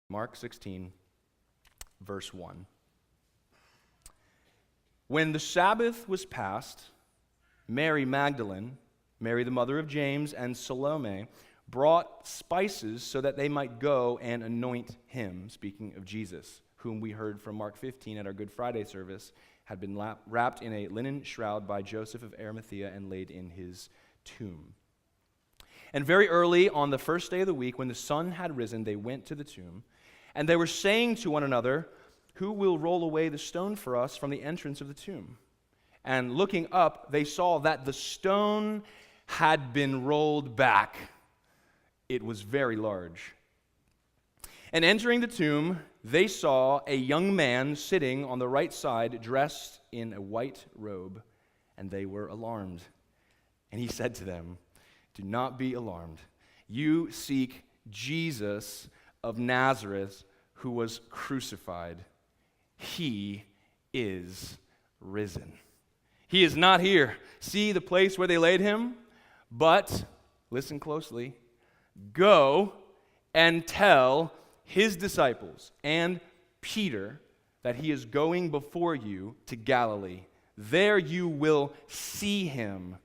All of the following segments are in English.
Mark 16, verse 1. When the Sabbath was past, Mary Magdalene, Mary the mother of James, and Salome brought spices so that they might go and anoint him, speaking of Jesus, whom we heard from Mark 15 at our Good Friday service, had been wrapped in a linen shroud by Joseph of Arimathea and laid in his tomb. And very early on the first day of the week, when the sun had risen, they went to the tomb, and they were saying to one another, "Who will roll away the stone for us from the entrance of the tomb?" And looking up, they saw that the stone had been rolled back. It was very large. And entering the tomb, they saw a young man sitting on the right side, dressed in a white robe, and they were alarmed. And he said to them, "Do not be alarmed. You seek Jesus of Nazareth, who was crucified. He is risen. He is not here. See the place where they laid him? But," listen closely, "go and tell his disciples and Peter that he is going before you to Galilee. There you will see him,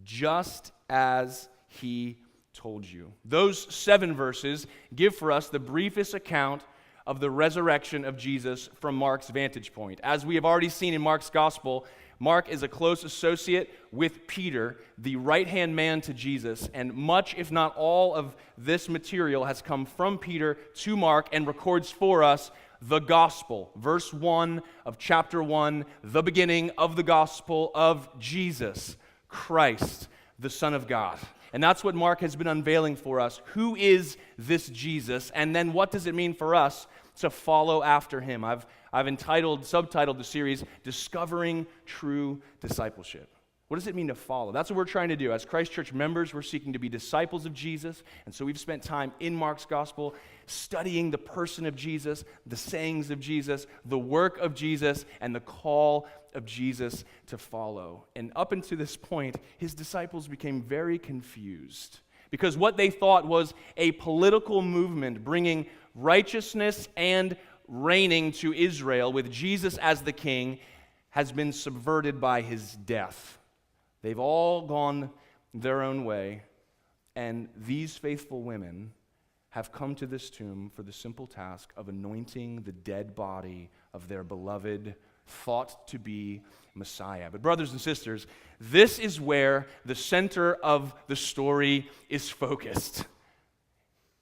just as he told you." Those 7 verses give for us the briefest account of the resurrection of Jesus from Mark's vantage point. As we have already seen in Mark's gospel, Mark is a close associate with Peter, the right-hand man to Jesus, and much, if not all, of this material has come from Peter to Mark and records for us the gospel. Verse 1 of chapter 1, the beginning of the gospel of Jesus, Christ, the Son of God. And that's what Mark has been unveiling for us. Who is this Jesus? And then what does it mean for us to follow after him? I've subtitled the series, Discovering True Discipleship. What does it mean to follow? That's what we're trying to do. As Christ Church members, we're seeking to be disciples of Jesus. And so we've spent time in Mark's gospel studying the person of Jesus, the sayings of Jesus, the work of Jesus, and the call of Jesus to follow. And up until this point, his disciples became very confused because what they thought was a political movement bringing righteousness and reigning to Israel with Jesus as the king has been subverted by his death. They've all gone their own way, and these faithful women have come to this tomb for the simple task of anointing the dead body of their beloved, thought to be Messiah. But brothers and sisters, this is where the center of the story is focused.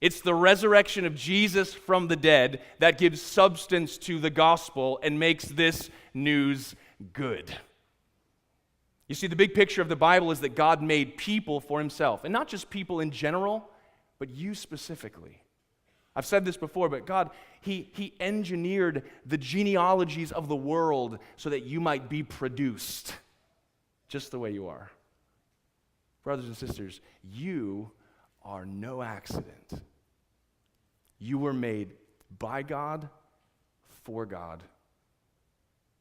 It's the resurrection of Jesus from the dead that gives substance to the gospel and makes this news good. You see, the big picture of the Bible is that God made people for himself, and not just people in general, but you specifically. I've said this before, but God, He engineered the genealogies of the world so that you might be produced just the way you are. Brothers and sisters, you are no accident. You were made by God, for God.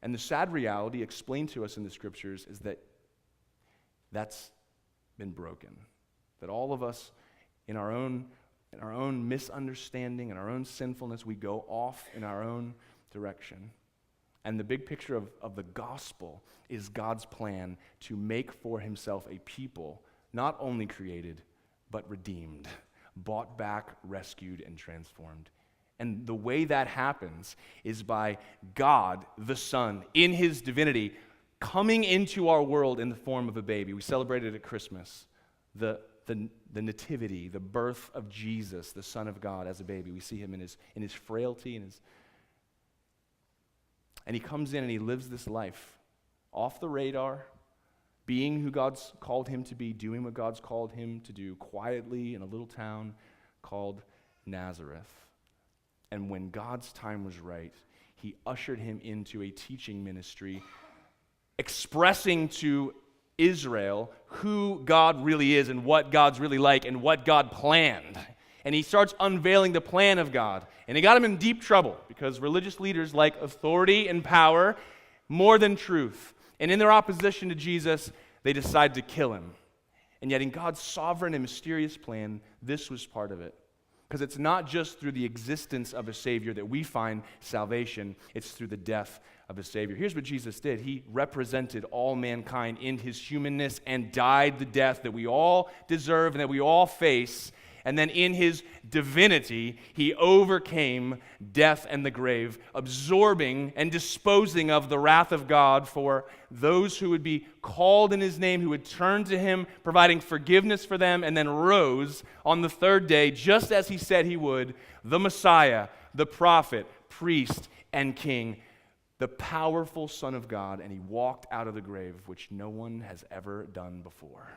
And the sad reality explained to us in the scriptures is that that's been broken. That all of us, in our own misunderstanding and our own sinfulness, we go off in our own direction. And the big picture of the gospel is God's plan to make for himself a people not only created, but redeemed, bought back, rescued, and transformed. And the way that happens is by God, the Son, in his divinity, coming into our world in the form of a baby. We celebrated at Christmas the nativity, the birth of Jesus, the Son of God, as a baby. We see him in his frailty, and he comes in and he lives this life off the radar, being who God's called him to be, doing what God's called him to do, quietly in a little town called Nazareth. And when God's time was right, he ushered him into a teaching ministry, expressing to Israel who God really is and what God's really like and what God planned. And he starts unveiling the plan of God. And it got him in deep trouble because religious leaders like authority and power more than truth. And in their opposition to Jesus, they decide to kill him. And yet in God's sovereign and mysterious plan, this was part of it. Because it's not just through the existence of a Savior that we find salvation, it's through the death of a Savior. Here's what Jesus did. He represented all mankind in his humanness and died the death that we all deserve and that we all face. And then in his divinity, he overcame death and the grave, absorbing and disposing of the wrath of God for those who would be called in his name, who would turn to him, providing forgiveness for them, and then rose on the third day, just as he said he would, the Messiah, the prophet, priest, and king, the powerful Son of God, and he walked out of the grave, which no one has ever done before.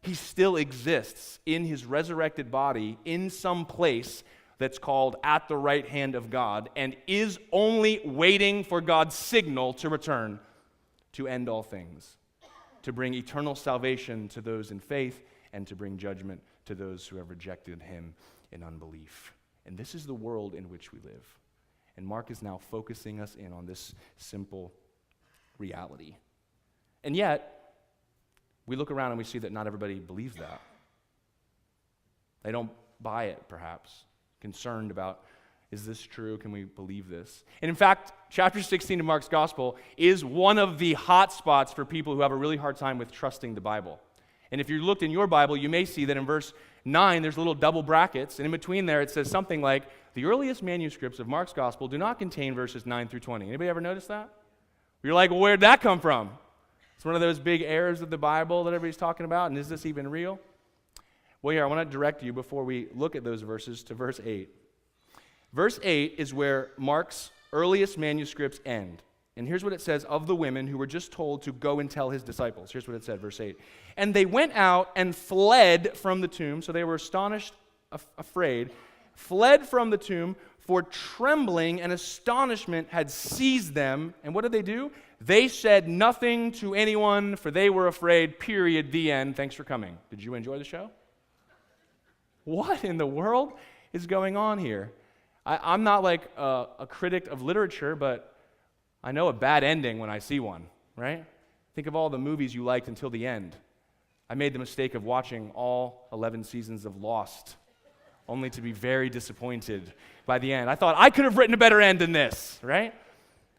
He still exists in his resurrected body in some place that's called at the right hand of God and is only waiting for God's signal to return to end all things, to bring eternal salvation to those in faith and to bring judgment to those who have rejected him in unbelief. And this is the world in which we live. And Mark is now focusing us in on this simple reality. And yet, we look around and we see that not everybody believes that. They don't buy it, perhaps, concerned about, is this true? Can we believe this? And in fact, chapter 16 of Mark's Gospel is one of the hot spots for people who have a really hard time with trusting the Bible. And if you looked in your Bible, you may see that in verse 9, there's little double brackets, and in between there it says something like, the earliest manuscripts of Mark's Gospel do not contain verses 9 through 20. Anybody ever notice that? You're like, well, where'd that come from? It's one of those big errors of the Bible that everybody's talking about, and is this even real? Well, here, I want to direct you before we look at those verses to verse 8. Verse 8 is where Mark's earliest manuscripts end. And here's what it says of the women who were just told to go and tell his disciples. Here's what it said, verse 8. And they went out and fled from the tomb, so they were astonished, afraid, fled from the tomb, for trembling and astonishment had seized them. And what did they do? They said nothing to anyone, for they were afraid, period, the end. Thanks for coming. Did you enjoy the show? What in the world is going on here? I'm not like a critic of literature, but I know a bad ending when I see one, right? Think of all the movies you liked until the end. I made the mistake of watching all 11 seasons of Lost, only to be very disappointed by the end. I thought, I could have written a better end than this, right?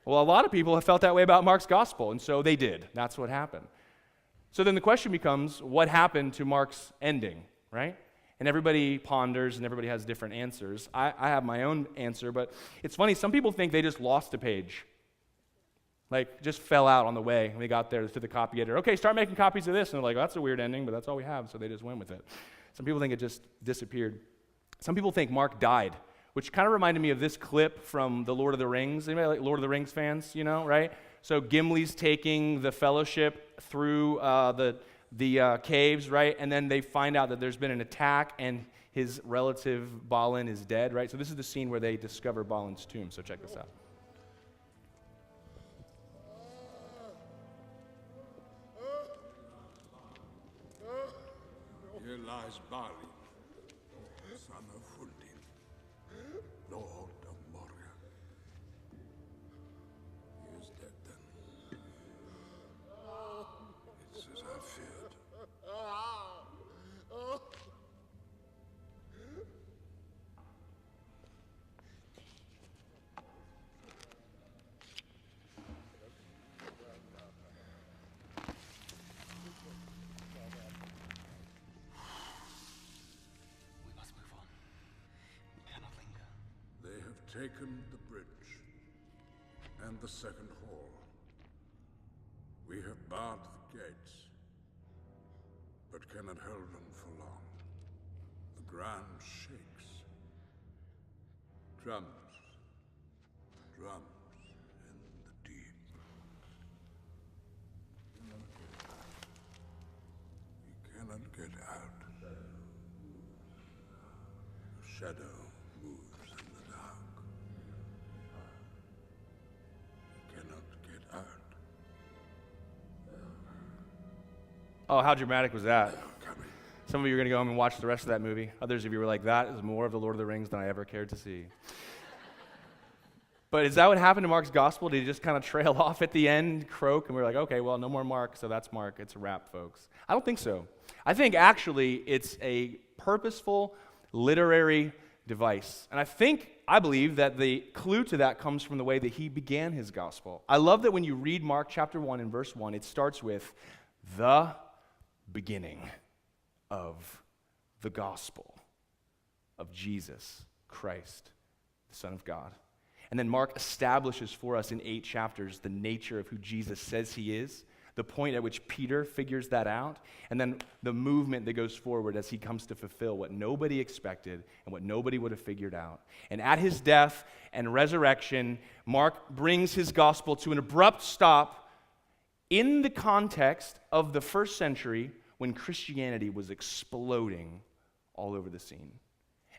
Well, a lot of people have felt that way about Mark's gospel, and so they did. That's what happened. So then the question becomes, what happened to Mark's ending, right? And everybody ponders, and everybody has different answers. I have my own answer, but it's funny, some people think they just lost a page. Like, just fell out on the way, and they got there to the copy editor. Okay, start making copies of this. And they're like, oh, that's a weird ending, but that's all we have, so they just went with it. Some people think it just disappeared. Some people think Mark died, which kind of reminded me of this clip from The Lord of the Rings. Anybody like Lord of the Rings fans, right? So Gimli's taking the Fellowship through the caves, right? And then they find out that there's been an attack, and his relative Balin is dead, right? So this is the scene where they discover Balin's tomb, so check this out. Here lies Balin, son of Hundin, Lord of Moria. He is dead then. It's as I feared. Taken the bridge and the second hall. We have barred the gates, but cannot hold them for long. The ground shakes. Drums, drums in the deep. We cannot get out. The shadow moves in the dark. Oh, how dramatic was that? Some of you are going to go home and watch the rest of that movie. Others of you were like, that is more of the Lord of the Rings than I ever cared to see. But is that what happened to Mark's gospel? Did he just kind of trail off at the end, croak, and we're like, okay, well, no more Mark, so that's Mark. It's a wrap, folks. I don't think so. I think actually it's a purposeful literary device. And I believe that the clue to that comes from the way that he began his gospel. I love that when you read Mark chapter 1 and verse 1, it starts with the beginning of the gospel of Jesus Christ, the Son of God. And then Mark establishes for us in 8 chapters the nature of who Jesus says he is, the point at which Peter figures that out, and then the movement that goes forward as he comes to fulfill what nobody expected and what nobody would have figured out. And at his death and resurrection, Mark brings his gospel to an abrupt stop in the context of the first century when Christianity was exploding all over the scene.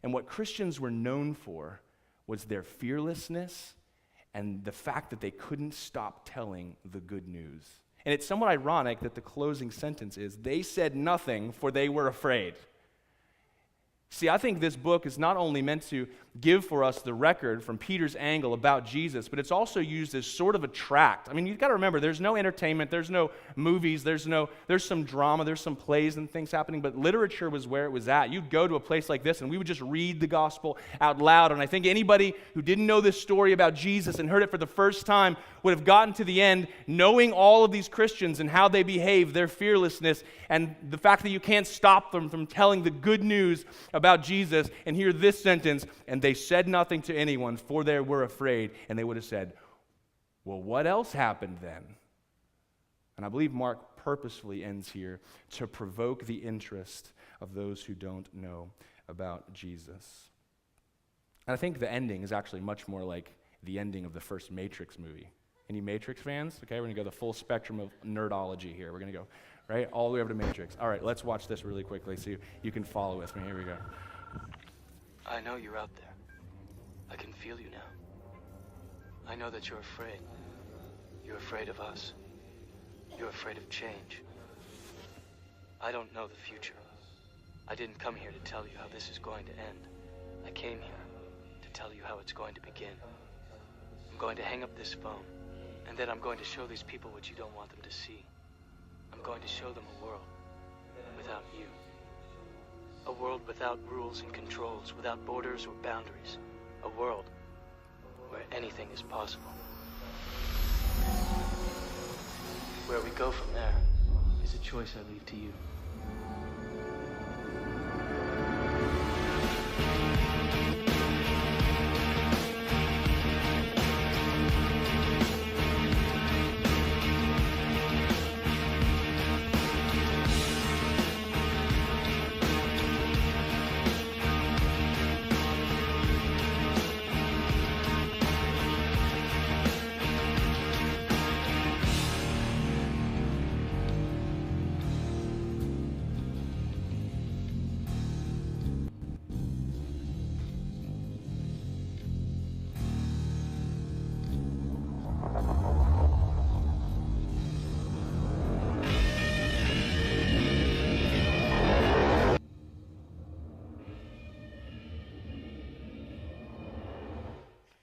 And what Christians were known for was their fearlessness and the fact that they couldn't stop telling the good news. And it's somewhat ironic that the closing sentence is, they said nothing, for they were afraid. See, I think this book is not only meant to give for us the record from Peter's angle about Jesus, but it's also used as sort of a tract. I mean, you've got to remember, there's no entertainment, there's no movies, there's some drama, there's some plays and things happening, but literature was where it was at. You'd go to a place like this, and we would just read the gospel out loud, and I think anybody who didn't know this story about Jesus and heard it for the first time would have gotten to the end knowing all of these Christians and how they behave, their fearlessness, and the fact that you can't stop them from telling the good news about Jesus. And hear this sentence, and they said nothing to anyone, for they were afraid. And they would have said, well, what else happened then? And I believe Mark purposefully ends here to provoke the interest of those who don't know about Jesus. And I think the ending is actually much more like the ending of the first Matrix movie. Any Matrix fans? Okay, we're going to go the full spectrum of nerdology here. We're going to go right all the way over to Matrix. All right, let's watch this really quickly so you can follow with me. Here we go. I know you're out there. I can feel you now. I know that you're afraid. You're afraid of us. You're afraid of change. I don't know the future. I didn't come here to tell you how this is going to end. I came here to tell you how it's going to begin. I'm going to hang up this phone, and then I'm going to show these people what you don't want them to see. I'm going to show them a world without you. A world without rules and controls, without borders or boundaries. A world where anything is possible. Where we go from there is a choice I leave to you.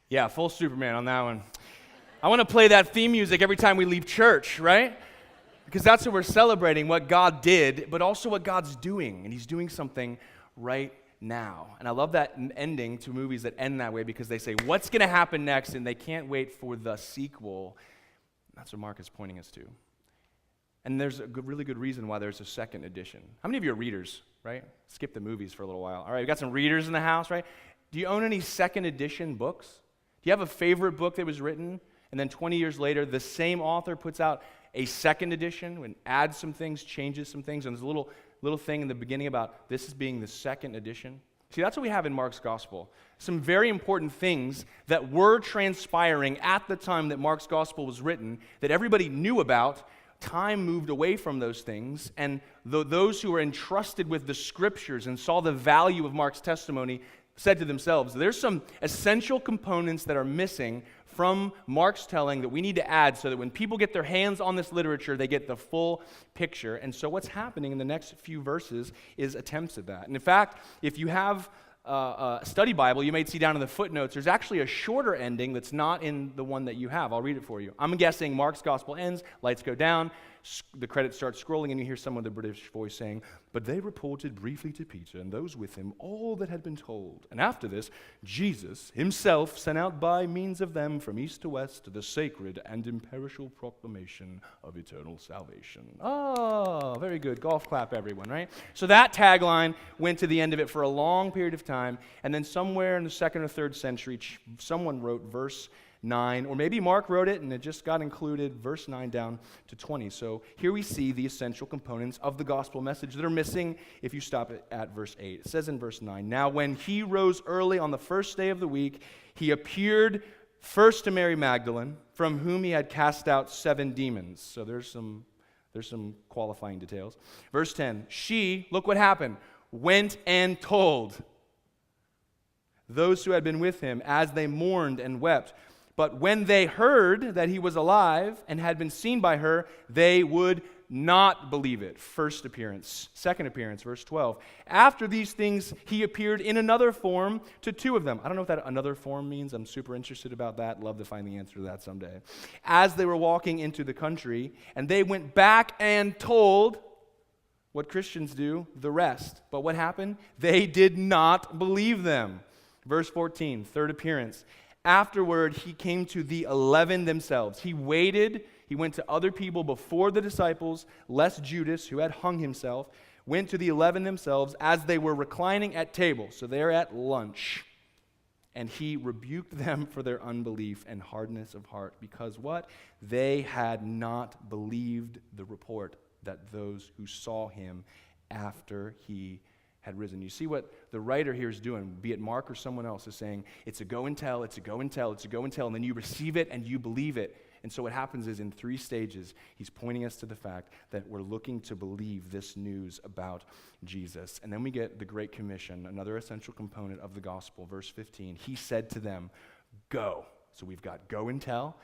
Yeah, full Superman on that one. I want to play that theme music every time we leave church, right? Because that's what we're celebrating, what God did, but also what God's doing. And he's doing something right now. And I love that ending to movies that end that way because they say, what's going to happen next? And they can't wait for the sequel. That's what Mark is pointing us to. And there's a really good reason why there's a second edition. How many of you are readers, right? Skip the movies for a little while. All right, we've got some readers in the house, right? Do you own any second edition books? Do you have a favorite book that was written, and then 20 years later, the same author puts out a second edition and adds some things, changes some things, and there's a little thing in the beginning about this as being the second edition? See, that's what we have in Mark's gospel. Some very important things that were transpiring at the time that Mark's gospel was written that everybody knew about. Time moved away from those things, and those who were entrusted with the scriptures and saw the value of Mark's testimony said to themselves, there's some essential components that are missing from Mark's telling that we need to add so that when people get their hands on this literature, they get the full picture. And so what's happening in the next few verses is attempts at that. And in fact, if you have a study Bible, you may see down in the footnotes, there's actually a shorter ending that's not in the one that you have. I'll read it for you. I'm guessing Mark's gospel ends, lights go down, the credits start scrolling, and you hear someone with a British voice saying, "But they reported briefly to Peter and those with him all that had been told. And after this, Jesus himself sent out by means of them from east to west the sacred and imperishable proclamation of eternal salvation." Oh, very good. Golf clap, everyone, right? So that tagline went to the end of it for a long period of time, and then somewhere in the 2nd or 3rd century, someone wrote verse 9, or maybe Mark wrote it and it just got included, verse 9 down to 20. So here we see the essential components of the gospel message that are missing if you stop at verse 8. It says in verse 9, "Now when he rose early on the first day of the week, he appeared first to Mary Magdalene, from whom he had cast out 7 demons." So there's some qualifying details. Verse 10, "She," look what happened, "went and told those who had been with him as they mourned and wept. But when they heard that he was alive and had been seen by her, they would not believe it." First appearance. Second appearance, verse 12. "After these things, he appeared in another form to 2 of them." I don't know what that another form means. I'm super interested about that. Love to find the answer to that someday. "As they were walking into the country, and they went back and told," what Christians do, "the rest." But what happened? They did not believe them. Verse 14, third appearance. "Afterward, he came to the 11 themselves." He waited. He went to other people before the disciples, lest Judas, who had hung himself, went to the 11 themselves as they were reclining at table. So they're at lunch. "And he rebuked them for their unbelief and hardness of heart, because" what? "They had not believed the report that those who saw him after he had risen." You see what the writer here is doing, be it Mark or someone else, is saying, it's a go and tell, it's a go and tell, it's a go and tell, and then you receive it and you believe it. And so what happens is in 3 stages, he's pointing us to the fact that we're looking to believe this news about Jesus. And then we get the Great Commission, another essential component of the gospel. Verse 15, "He said to them, 'Go.'" So we've got go and tell,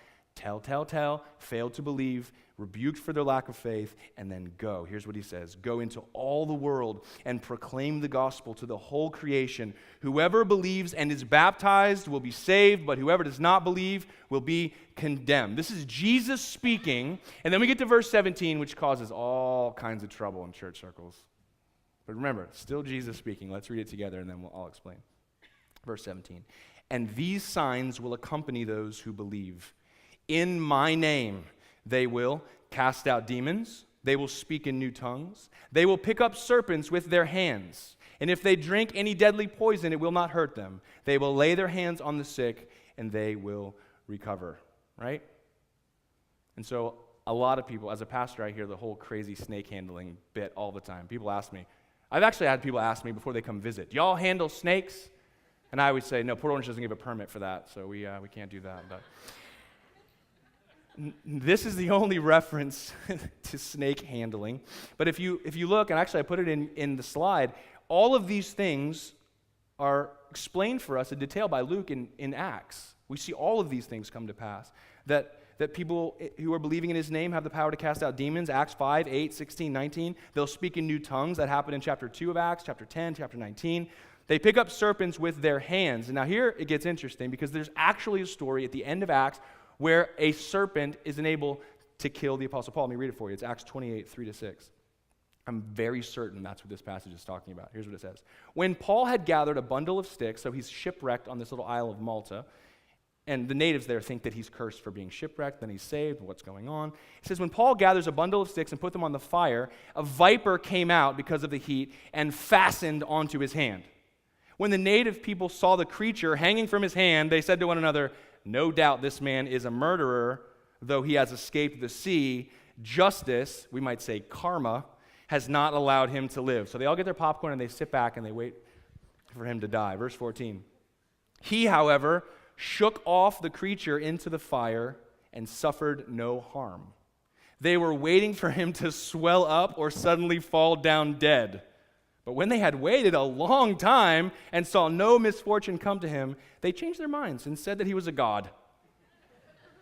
failed to believe, rebuked for their lack of faith, and then go. Here's what he says: "Go into all the world and proclaim the gospel to the whole creation. Whoever believes and is baptized will be saved, but whoever does not believe will be condemned." This is Jesus speaking, and then we get to verse 17, which causes all kinds of trouble in church circles. But remember, still Jesus speaking. Let's read it together, and then I'll explain. Verse 17, "And these signs will accompany those who believe. In my name they will cast out demons. They will speak in new tongues. They will pick up serpents with their hands. And if they drink any deadly poison, it will not hurt them. They will lay their hands on the sick, and they will recover." Right? And so a lot of people, as a pastor, I hear the whole crazy snake handling bit all the time. People ask me. I've actually had people ask me before they come visit, "Do y'all handle snakes?" And I always say, "No, Port Orange doesn't give a permit for that, so we can't do that." But this is the only reference to snake handling. But if you look, and actually I put it in the slide, all of these things are explained for us in detail by Luke in Acts. We see all of these things come to pass. That people who are believing in his name have the power to cast out demons, Acts 5, 8, 16, 19. They'll speak in new tongues. That happened in chapter 2 of Acts, chapter 10, chapter 19. They pick up serpents with their hands. And now here it gets interesting, because there's actually a story at the end of Acts where a serpent is able to kill the Apostle Paul. Let me read it for you. It's Acts 28, 3-6. I'm very certain that's what this passage is talking about. Here's what it says. "When Paul had gathered a bundle of sticks," so he's shipwrecked on this little isle of Malta, and the natives there think that he's cursed for being shipwrecked, then he's saved, what's going on? It says, "When Paul gathers a bundle of sticks and put them on the fire, a viper came out because of the heat and fastened onto his hand. When the native people saw the creature hanging from his hand, they said to one another, 'No doubt this man is a murderer, though he has escaped the sea. Justice,'" we might say karma, "has not allowed him to live." So they all get their popcorn and they sit back and they wait for him to die. Verse 14. "He, however, shook off the creature into the fire and suffered no harm. They were waiting for him to swell up or suddenly fall down dead. But when they had waited a long time and saw no misfortune come to him, they changed their minds and said that he was a god."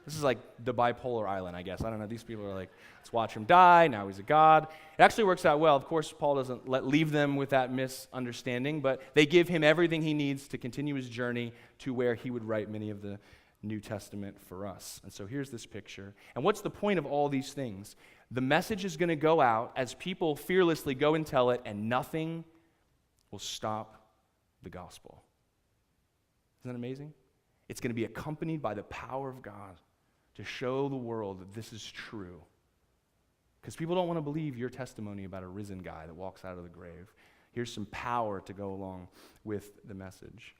This is like the bipolar island, I guess. I don't know. These people are like, let's watch him die. Now he's a god. It actually works out well. Of course, Paul doesn't leave them with that misunderstanding, but they give him everything he needs to continue his journey to where he would write many of the New Testament for us. And so here's this picture. And what's the point of all these things? The message is going to go out as people fearlessly go and tell it, and nothing will stop the gospel. Isn't that amazing? It's going to be accompanied by the power of God to show the world that this is true. Because people don't want to believe your testimony about a risen guy that walks out of the grave. Here's some power to go along with the message.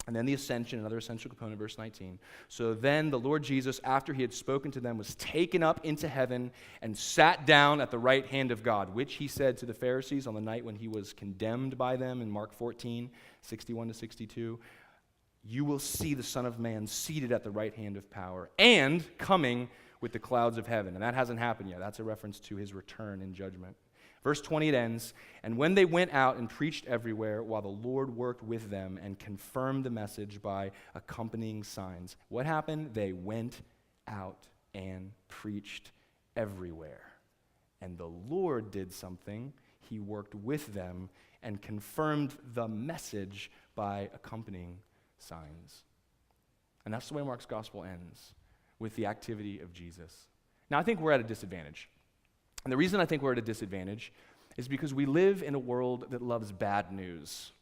And then the ascension, another essential component, verse 19. So then the Lord Jesus, after he had spoken to them, was taken up into heaven and sat down at the right hand of God, which he said to the Pharisees on the night when he was condemned by them in Mark 14, 61 to 62. You will see the Son of Man seated at the right hand of power and coming with the clouds of heaven. And that hasn't happened yet. That's a reference to his return in judgment. Verse 20, it ends, and when they went out and preached everywhere, while the Lord worked with them and confirmed the message by accompanying signs. What happened? They went out and preached everywhere. And the Lord did something. He worked with them and confirmed the message by accompanying signs. And that's the way Mark's gospel ends, with the activity of Jesus. Now, I think we're at a disadvantage. And the reason I think we're at a disadvantage is because we live in a world that loves bad news.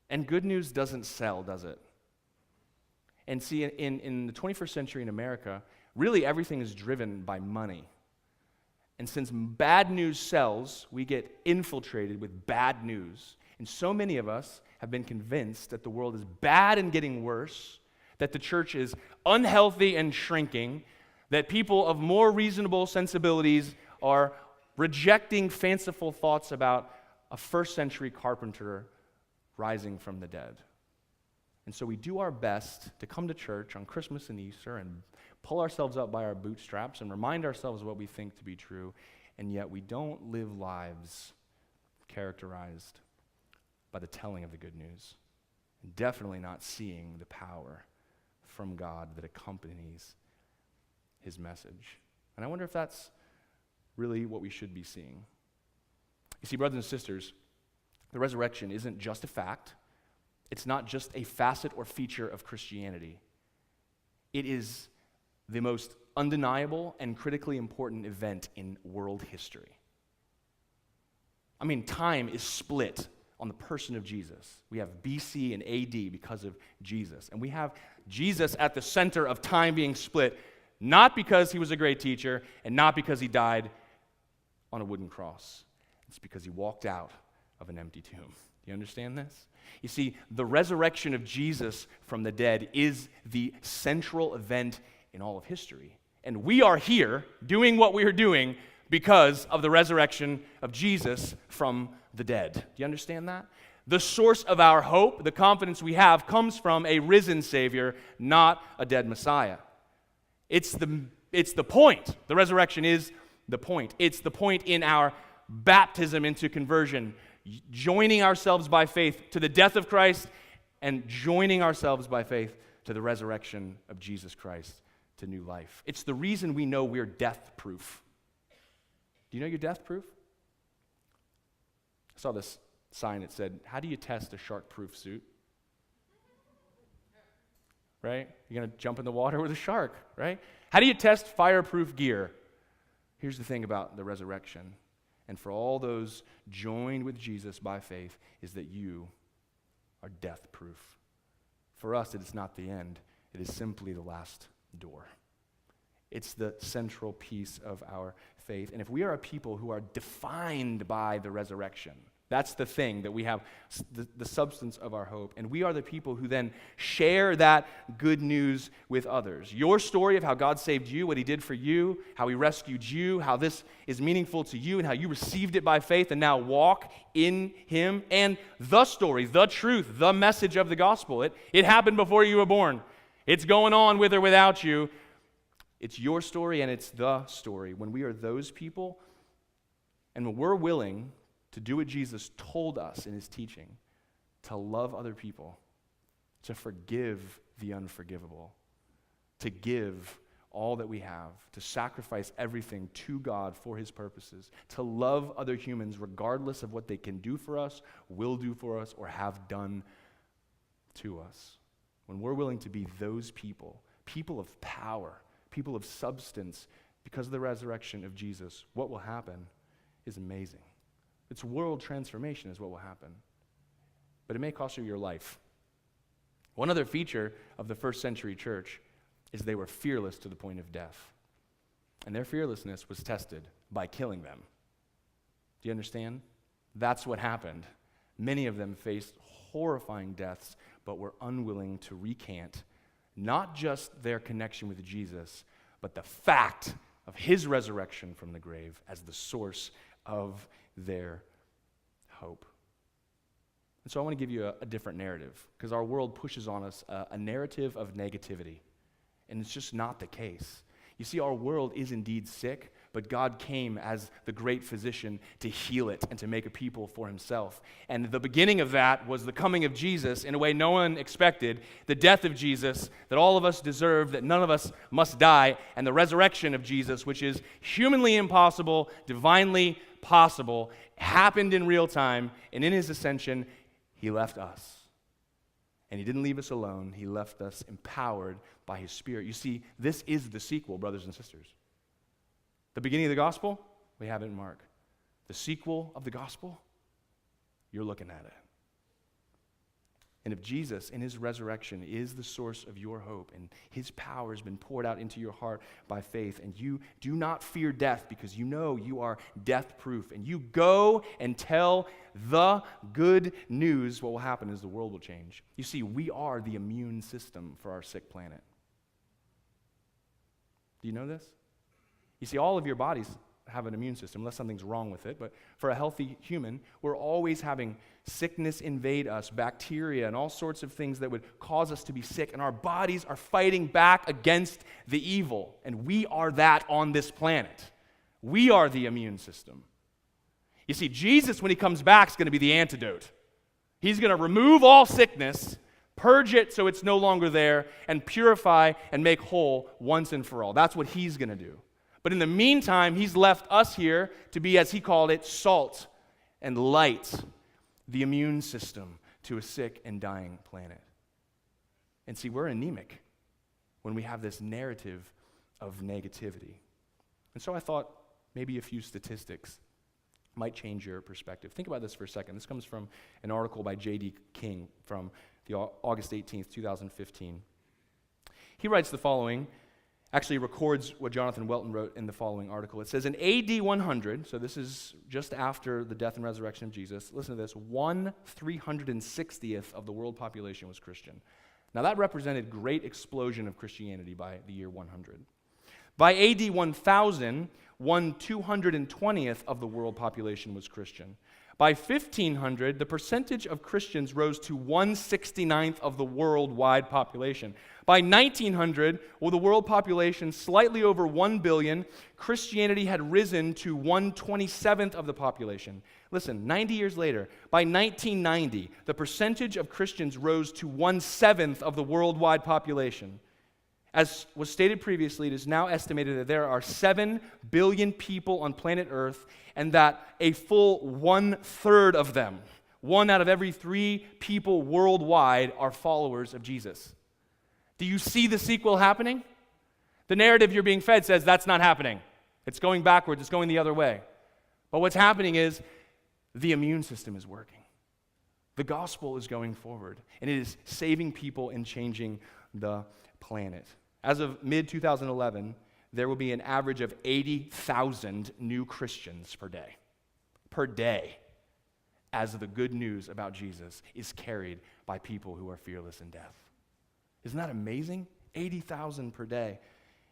And good news doesn't sell, does it? And see, in the 21st century in America, really everything is driven by money. And since bad news sells, we get infiltrated with bad news. And so many of us have been convinced that the world is bad and getting worse, that the church is unhealthy and shrinking, that people of more reasonable sensibilities are rejecting fanciful thoughts about a first century carpenter rising from the dead. And so we do our best to come to church on Christmas and Easter and pull ourselves up by our bootstraps and remind ourselves of what we think to be true, and yet we don't live lives characterized by the telling of the good news, and definitely not seeing the power from God that accompanies his message. And I wonder if that's really what we should be seeing. You see, brothers and sisters, the resurrection isn't just a fact. It's not just a facet or feature of Christianity. It is the most undeniable and critically important event in world history. I mean, time is split on the person of Jesus. We have BC and AD because of Jesus. And we have Jesus at the center of time being split, not because he was a great teacher and not because he died on a wooden cross. It's because he walked out of an empty tomb. Do you understand this? You see, the resurrection of Jesus from the dead is the central event in all of history. And we are here doing what we are doing because of the resurrection of Jesus from the dead. Do you understand that? The source of our hope, the confidence we have, comes from a risen Savior, not a dead Messiah. It's the point. The resurrection is the point. It's the point in our baptism into conversion, joining ourselves by faith to the death of Christ and joining ourselves by faith to the resurrection of Jesus Christ to new life. It's the reason we know we're death-proof. Do you know you're death-proof? I saw this sign that said, how do you test a shark-proof suit? Right? You're going to jump in the water with a shark, right? How do you test fireproof gear? Here's the thing about the resurrection, and for all those joined with Jesus by faith, is that you are death-proof. For us, it is not the end. It is simply the last door. It's the central piece of our faith. And if we are a people who are defined by the resurrection, that's the thing that we have, the substance of our hope. And we are the people who then share that good news with others. Your story of how God saved you, what he did for you, how he rescued you, how this is meaningful to you, and how you received it by faith and now walk in him. And the story, the truth, the message of the gospel. It happened before you were born. It's going on with or without you. It's your story and it's the story. When we are those people, and when we're willing to do what Jesus told us in his teaching, to love other people, to forgive the unforgivable, to give all that we have, to sacrifice everything to God for his purposes, to love other humans regardless of what they can do for us, will do for us, or have done to us. When we're willing to be those people, people of power, people of substance, because of the resurrection of Jesus, what will happen is amazing. It's world transformation is what will happen. But it may cost you your life. One other feature of the first century church is they were fearless to the point of death. And their fearlessness was tested by killing them. Do you understand? That's what happened. Many of them faced horrifying deaths, but were unwilling to recant not just their connection with Jesus, but the fact of his resurrection from the grave as the source of their hope. And so I want to give you a different narrative, because our world pushes on us a narrative of negativity, and it's just not the case. You see, our world is indeed sick, but God came as the great physician to heal it and to make a people for himself. And the beginning of that was the coming of Jesus in a way no one expected, the death of Jesus that all of us deserve, that none of us must die, and the resurrection of Jesus, which is humanly impossible, divinely possible, happened in real time, and in his ascension, he left us. And he didn't leave us alone. He left us empowered by his Spirit. You see, this is the sequel, brothers and sisters. The beginning of the gospel, we have it in Mark. The sequel of the gospel, you're looking at it. And if Jesus, in his resurrection, is the source of your hope, and his power has been poured out into your heart by faith, and you do not fear death because you know you are death-proof, and you go and tell the good news, what will happen is the world will change. You see, we are the immune system for our sick planet. Do you know this? You see, all of your bodies have an immune system, unless something's wrong with it. But for a healthy human, we're always having sickness invade us, bacteria, and all sorts of things that would cause us to be sick. And our bodies are fighting back against the evil. And we are that on this planet. We are the immune system. You see, Jesus, when he comes back, is going to be the antidote. He's going to remove all sickness, purge it so it's no longer there, and purify and make whole once and for all. That's what he's going to do. But in the meantime, he's left us here to be, as he called it, salt and light, the immune system to a sick and dying planet. And see, we're anemic when we have this narrative of negativity. And so I thought maybe a few statistics might change your perspective. Think about this for a second. This comes from an article by J.D. King from the August 18th, 2015. He writes the following. Actually records what Jonathan Welton wrote in the following article. It says, in AD 100, so this is just after the death and resurrection of Jesus, listen to this, 1/360th of the world population was Christian. Now that represented great explosion of Christianity by the year 100. By AD 1000, 1/220th of the world population was Christian. By 1500, the percentage of Christians rose to 1/69th of the worldwide population. By 1900, with the world population slightly over 1 billion, Christianity had risen to 1/27th of the population. Listen, 90 years later, by 1990, the percentage of Christians rose to 1/7th of the worldwide population. As was stated previously, it is now estimated that there are 7 billion people on planet Earth, and that a full 1/3 of them, 1 out of every 3 people worldwide, are followers of Jesus. Do you see the sequel happening? The narrative you're being fed says that's not happening. It's going backwards, it's going the other way. But what's happening is the immune system is working. The gospel is going forward, and it is saving people and changing the planet. As of mid-2011, there will be an average of 80,000 new Christians per day, as the good news about Jesus is carried by people who are fearless in death. Isn't that amazing? 80,000 per day.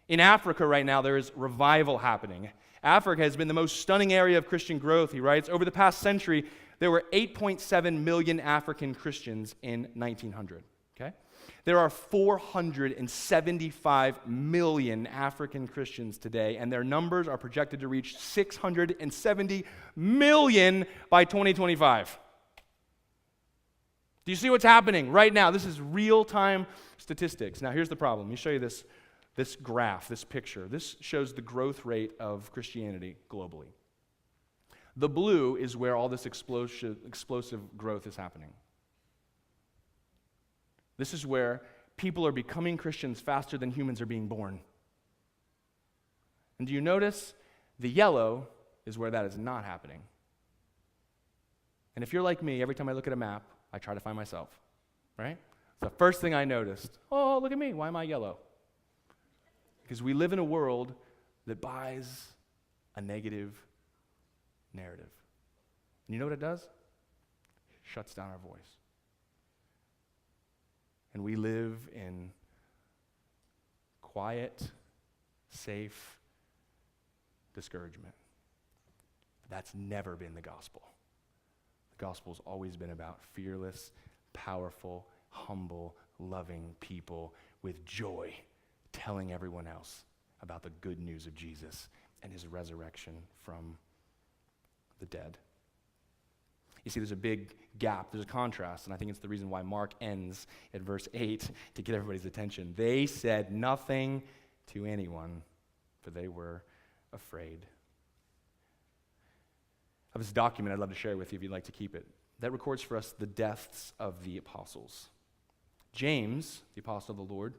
In Africa right now, there is revival happening. Africa has been the most stunning area of Christian growth, he writes. Over the past century, there were 8.7 million African Christians in 1900. Okay? There are 475 million African Christians today, and their numbers are projected to reach 670 million by 2025. Do you see what's happening right now? This is real-time statistics. Now, here's the problem. Let me show you this graph, this picture. This shows the growth rate of Christianity globally. The blue is where all this explosive growth is happening. This is where people are becoming Christians faster than humans are being born. And do you notice the yellow is where that is not happening? And if you're like me, every time I look at a map, I try to find myself, right? It's the first thing I noticed. Oh, look at me. Why am I yellow? Because we live in a world that buys a negative narrative. And you know what it does? It shuts down our voice. And we live in quiet, safe discouragement. That's never been the gospel. The gospel's always been about fearless, powerful, humble, loving people with joy telling everyone else about the good news of Jesus and his resurrection from the dead. You see, there's a big gap, there's a contrast, and I think it's the reason why Mark ends at verse 8 to get everybody's attention. They said nothing to anyone, for they were afraid. I have this document I'd love to share with you if you'd like to keep it. That records for us the deaths of the apostles. James, the apostle of the Lord,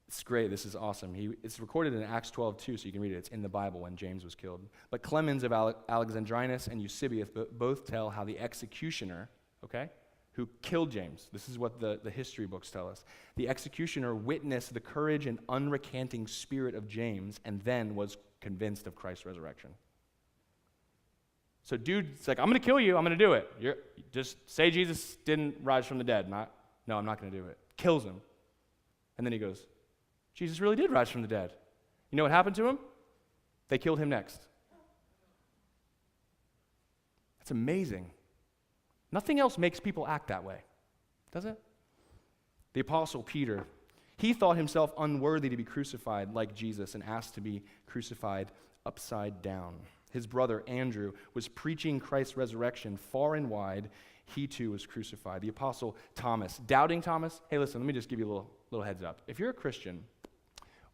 it's great, this is awesome. It's recorded in Acts 12:2, so you can read it. It's in the Bible when James was killed. But Clemens of Alexandrinus and Eusebius both tell how the executioner, who killed James, this is what the history books tell us, the executioner witnessed the courage and unrecanting spirit of James and then was convinced of Christ's resurrection. So dude's like, I'm going to kill you, I'm going to do it. Just say Jesus didn't rise from the dead. No, I'm not going to do it. Kills him. And then he goes, Jesus really did rise from the dead. You know what happened to him? They killed him next. That's amazing. Nothing else makes people act that way, does it? The Apostle Peter, he thought himself unworthy to be crucified like Jesus and asked to be crucified upside down. His brother Andrew was preaching Christ's resurrection far and wide. He too was crucified. The Apostle Thomas, doubting Thomas, hey listen, let me just give you a little heads up. If you're a Christian,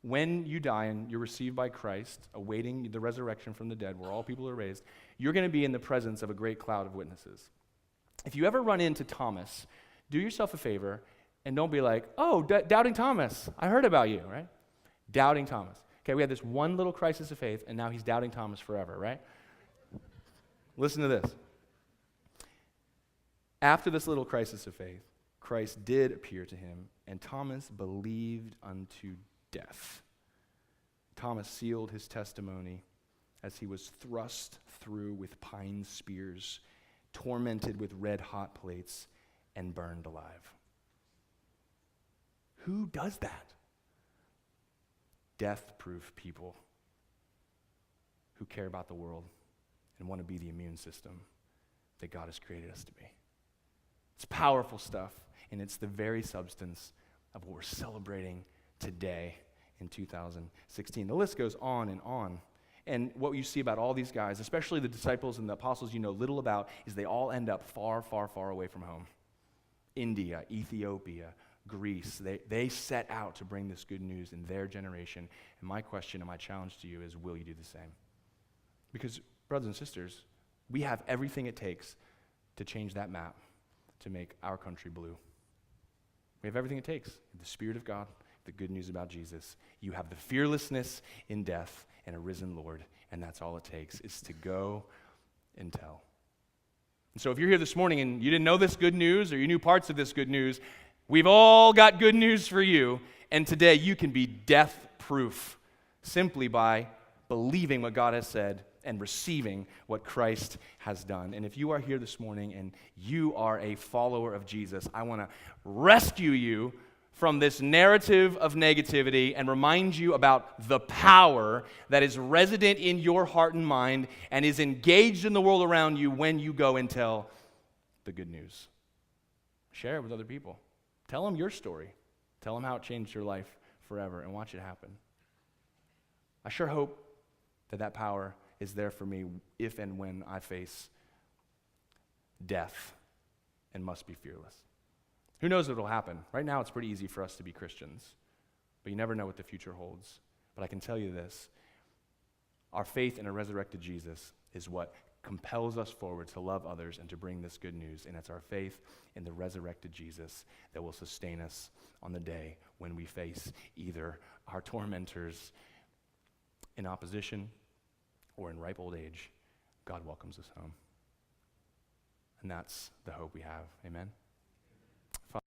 when you die and you're received by Christ, awaiting the resurrection from the dead, where all people are raised, you're going to be in the presence of a great cloud of witnesses. If you ever run into Thomas, do yourself a favor and don't be like, oh, doubting Thomas, I heard about you, right? Doubting Thomas. Okay, we had this one little crisis of faith, and now he's doubting Thomas forever, right? Listen to this. After this little crisis of faith, Christ did appear to him, and Thomas believed unto death. Thomas sealed his testimony as he was thrust through with pine spears, tormented with red-hot plates, and burned alive. Who does that? Death-proof people who care about the world and want to be the immune system that God has created us to be. It's powerful stuff, and it's the very substance of what we're celebrating today in 2016. The list goes on and on. And what you see about all these guys, especially the disciples and the apostles you know little about, is they all end up far, far, far away from home. India, Ethiopia, Greece, they set out to bring this good news in their generation. And my question and my challenge to you is, will you do the same? Because, brothers and sisters, we have everything it takes to change that map, to make our country blue. We have everything it takes. The Spirit of God, the good news about Jesus. You have the fearlessness in death and a risen Lord, and that's all it takes, is to go and tell. And so if you're here this morning and you didn't know this good news, or you knew parts of this good news, we've all got good news for you, and today you can be death-proof simply by believing what God has said and receiving what Christ has done. And if you are here this morning and you are a follower of Jesus, I want to rescue you from this narrative of negativity and remind you about the power that is resident in your heart and mind and is engaged in the world around you when you go and tell the good news. Share it with other people. Tell them your story. Tell them how it changed your life forever, and watch it happen. I sure hope that power is there for me if and when I face death and must be fearless. Who knows what will happen? Right now it's pretty easy for us to be Christians, but you never know what the future holds. But I can tell you this, our faith in a resurrected Jesus is what compels us forward to love others and to bring this good news. And it's our faith in the resurrected Jesus that will sustain us on the day when we face either our tormentors in opposition or in ripe old age. God welcomes us home. And that's the hope we have. Amen.